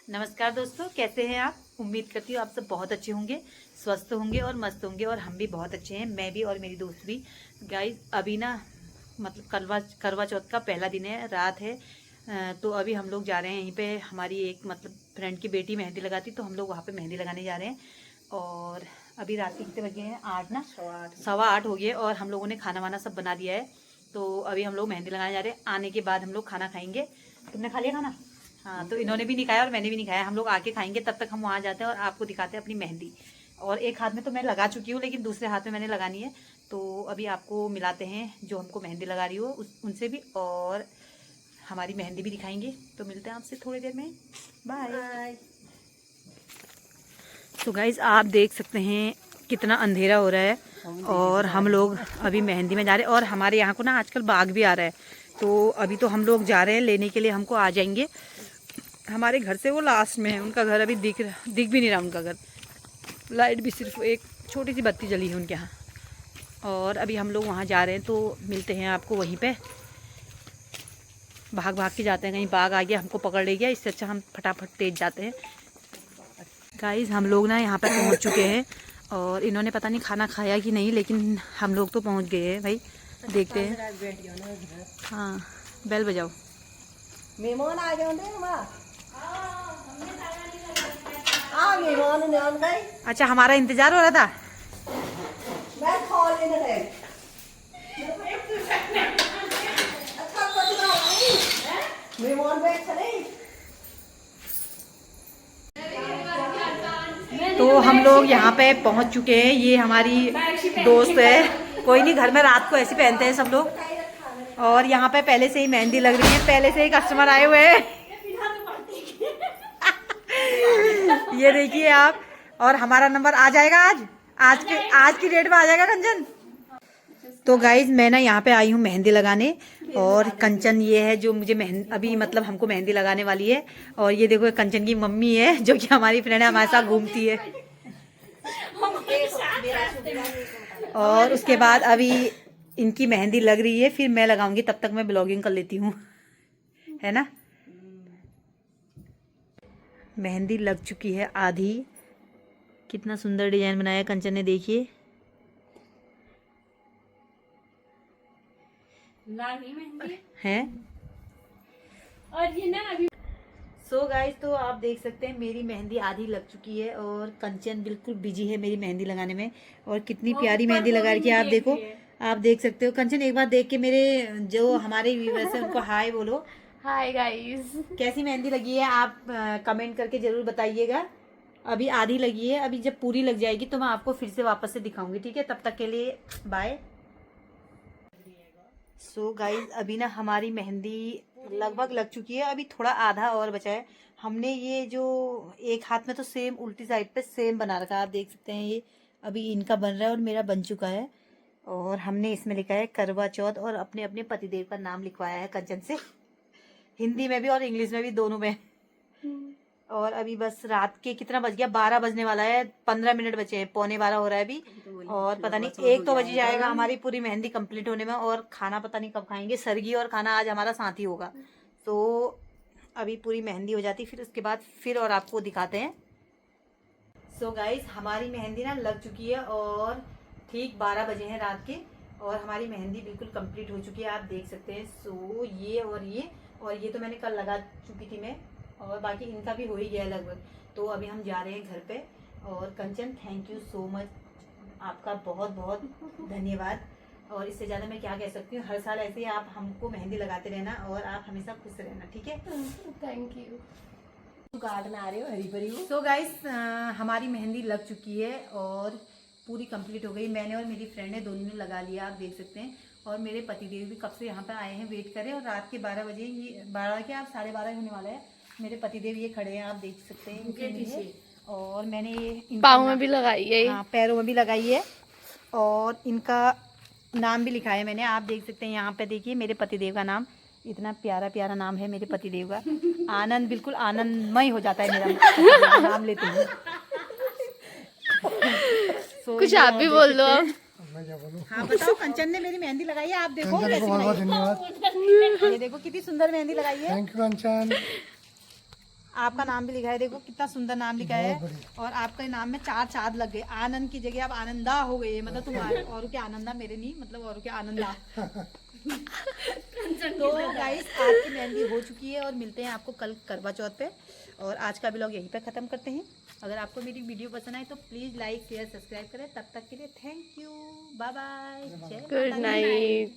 नमस्कार दोस्तों, कैसे हैं आप। उम्मीद करती हूँ आप सब बहुत अच्छे होंगे, स्वस्थ होंगे और मस्त होंगे। और हम भी बहुत अच्छे हैं, मैं भी और मेरी दोस्त भी। गाइस अभी ना मतलब करवा चौथ का पहला दिन है, रात है। तो अभी हम लोग जा रहे हैं यहीं पे। हमारी एक मतलब फ्रेंड की बेटी मेहंदी लगाती, तो हम लोग वहाँ पे मेहंदी लगाने जा रहे हैं। और अभी रात के कितने बजे हैं? 8 ना, 8:15 हो गए। और हम लोगों ने खाना वाना सब बना दिया है। तो अभी हम लोग मेहंदी लगाने जा रहे हैं। आने के बाद हम लोग खाना खाएंगे। तुमने खा लिया खाना? हाँ, तो इन्होंने भी नहीं खाया और मैंने भी नहीं खाया। हम लोग आके खाएंगे, तब तक हम वहाँ जाते हैं और आपको दिखाते हैं अपनी मेहंदी। और एक हाथ में तो मैं लगा चुकी हूँ, लेकिन दूसरे हाथ में मैंने लगानी है। तो अभी आपको मिलाते हैं जो हमको मेहंदी लगा रही हो उनसे भी, और हमारी मेहंदी भी दिखाएंगे। तो मिलते हैं आपसे थोड़ी देर में। बाय। तो गाइज आप देख सकते हैं कितना अंधेरा हो रहा है, और हम लोग अभी मेहंदी में जा रहे हैं। और हमारे यहाँ को ना आजकल बाग भी आ रहा है, तो अभी तो हम लोग जा रहे हैं लेने के लिए। हमको आ जाएंगे हमारे घर से, वो लास्ट में है उनका घर। अभी दिख भी नहीं रहा उनका घर। लाइट भी सिर्फ एक छोटी सी बत्ती जली है उनके यहाँ। और अभी हम लोग वहाँ जा रहे हैं, तो मिलते हैं आपको वहीं पे। भाग भाग के जाते हैं, कहीं बाग आ गया हमको पकड़ ले गया, इससे अच्छा हम फटाफट तेज जाते हैं। गाइस हम लोग ना यहाँ पर पहुँच चुके हैं, और इन्होंने पता नहीं खाना खाया कि नहीं, लेकिन हम लोग तो पहुँच गए हैं भाई। देखते हैं। हाँ, बेल बजाओ। मेहमान आ गए अच्छा, हमारा इंतजार हो रहा था। तो हम लोग यहाँ पे पहुँच चुके हैं। ये हमारी दोस्त है। कोई नहीं, घर में रात को ऐसे पहनते हैं सब लोग। और यहाँ पे पहले से ही मेहंदी लग रही है, पहले से ही कस्टमर आए हुए हैं। ये देखिए आप। और हमारा नंबर आ जाएगा आज की डेट में आ जाएगा कंचन। तो गाइज मैं ना यहाँ पे आई हूँ मेहंदी लगाने, और कंचन ये है जो मुझे अभी मतलब हमको मेहंदी लगाने वाली है। और ये देखो कंचन की मम्मी है, जो कि हमारी फ्रेंड है, हमारे साथ घूमती है। और उसके बाद अभी इनकी मेहंदी लग रही है, फिर मैं लगाऊंगी। तब तक मैं ब्लॉगिंग कर लेती हूँ, है ना। मेहंदी लग चुकी है आधी। कितना सुंदर डिजाइन बनाया कंचन ने, देखिए। है और ये ना अभी। सो गाइस, तो आप देख सकते हैं मेरी मेहंदी आधी लग चुकी है, और कंचन बिल्कुल बिजी है मेरी मेहंदी लगाने में। और कितनी प्यारी मेहंदी लगा रही है, आप देखो। आप देख सकते हो। कंचन एक बार देख के मेरे जो हमारे व्यूअर्स हैं उनको हाय बोलो। हाय गाइस, कैसी मेहंदी लगी है आप कमेंट करके जरूर बताइएगा। अभी आधी लगी है, अभी जब पूरी लग जाएगी तो मैं आपको फिर से वापस से दिखाऊंगी, ठीक है। तब तक के लिए बाय। सो गाइज अभी ना हमारी मेहंदी लगभग लग चुकी है, अभी थोड़ा आधा और बचा है। हमने ये जो एक हाथ में तो सेम उल्टी साइड पे सेम बना रखा है, आप देख सकते हैं। ये अभी इनका बन रहा है और मेरा बन चुका है। और हमने इसमें लिखा है करवा चौथ, और अपने अपने पतिदेव का नाम लिखवाया है कंचन से, हिंदी में भी और इंग्लिश में भी, दोनों में। और अभी बस रात के कितना बज गया, 12 बजने वाला है। 15 मिनट बचे हैं, 11:15 हो रहा है अभी। और पता नहीं 1 तो बज जाएगा हमारी पूरी मेहंदी कंप्लीट होने में। और खाना पता नहीं कब खाएंगे, सरगी और खाना आज हमारा साथ ही होगा। तो अभी पूरी मेहंदी हो जाती, फिर उसके बाद फिर और आपको दिखाते हैं। सो गाइज हमारी मेहंदी ना लग चुकी है, और ठीक 12 बजे हैं रात के, और हमारी मेहंदी बिल्कुल कंप्लीट हो चुकी है, आप देख सकते हैं। सो ये तो मैंने कल लगा चुकी थी मैं, और बाकी इनका भी हो ही गया लगभग। तो अभी हम जा रहे हैं घर पे। और कंचन थैंक यू सो मच, आपका बहुत बहुत धन्यवाद। और इससे ज़्यादा मैं क्या कह सकती हूँ। हर साल ऐसे ही आप हमको मेहंदी लगाते रहना, और आप हमेशा खुश रहना, ठीक है। Thank you. काटना आ रहे हो, हरी भरी हो। सो गाइस हमारी मेहंदी लग चुकी है और पूरी कंप्लीट हो गई। मैंने और मेरी फ्रेंड ने दोनों ने लगा लिया, आप देख सकते हैं। और मेरे पतिदेव भी कब से यहाँ पर आए हैं, वेट करें। और रात के 12 बजे, ये 12 के आप 12:30 होने वाला है। मेरे पतिदेव ये खड़े हैं, आप देख सकते हैं। और मैंने ये पाँव में भी लगाई है। हाँ, पैरों में भी लगाई है, और इनका नाम भी लिखा है मैंने, आप देख सकते हैं। यहाँ पे देखिए मेरे पतिदेव का नाम, इतना प्यारा प्यारा नाम है मेरे पतिदेव का। आनंद, बिल्कुल आनंदमय हो जाता है मेरा नाम लेते हैं। कुछ आप भी बोल दो। हाँ बताओ, कंचन ने मेरी मेहंदी लगाई है, आप देखो। बहुत धन्यवाद। ये देखो कितनी सुंदर मेहंदी लगाई है। थैंक यू कंचन। आपका नाम भी लिखा है, देखो कितना सुंदर नाम लिखा है। और आपके नाम में 4 चाँद लग गए, आनंद की जगह अब आनंदा हो गई, मतलब तुम्हारे और के आनंदा, मेरे नहीं, मतलब और के आनंदा। तो गाइस आज की मेहंदी हो चुकी है और मिलते हैं आपको कल करवा चौथ पे। और आज का ब्लॉग यहीं पे ख़त्म करते हैं। अगर आपको मेरी वीडियो पसंद आए तो प्लीज़ लाइक शेयर सब्सक्राइब करें। तब तक के लिए thank you, bye bye, good night.